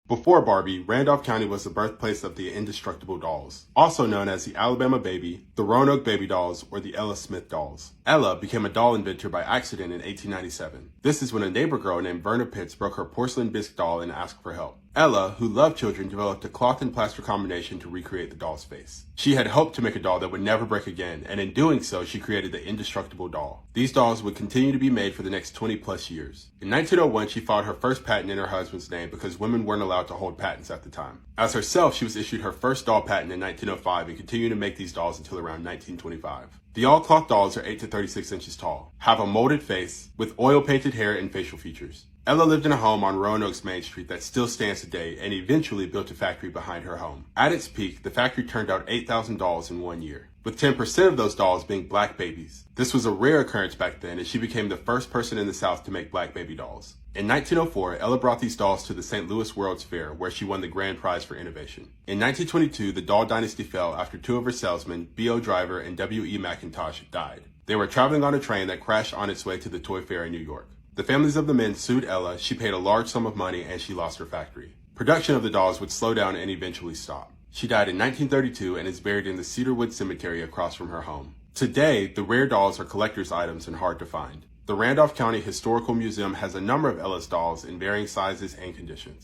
Before Barbie, Randolph County was the birthplace of the indestructible dolls, also known as the Alabama Baby, the Roanoke Baby dolls, or the Ella Smith dolls. Ella became a doll inventor by accident in 1897. This is when a neighbor girl named Verna Pitts broke her porcelain bisque doll and asked for help. Ella, who loved children, developed a cloth and plaster combination to recreate the doll's face. She had hoped to make a doll that would never break again, and in doing so, she created the indestructible doll. These dolls would continue to be made for the next 20 plus years. In 1901, she filed her first patent in her husband's name because women weren't allowed to hold patents at the time. As herself, she was issued her first doll patent in 1905 and continued to make these dolls until around 1925. The all-cloth dolls are 8 to 36 inches tall, have a molded face, with oil-painted hair and facial features. Ella lived in a home on Roanoke's Main Street that still stands today and eventually built a factory behind her home. At its peak, the factory turned out 8,000 dolls in 1 year, with 10% of those dolls being black babies. This was a rare occurrence back then, and she became the first person in the South to make black baby dolls. In 1904, Ella brought these dolls to the St. Louis World's Fair, where she won the grand prize for innovation. In 1922, the doll dynasty fell after two of her salesmen, B.O. Driver and W.E. McIntosh, died. They were traveling on a train that crashed on its way to the toy fair in New York. The families of the men sued Ella, she paid a large sum of money, and she lost her factory. Production of the dolls would slow down and eventually stop. She died in 1932 and is buried in the Cedarwood Cemetery across from her home. Today, the rare dolls are collector's items and hard to find. The Randolph County Historical Museum has a number of Ella's dolls in varying sizes and conditions.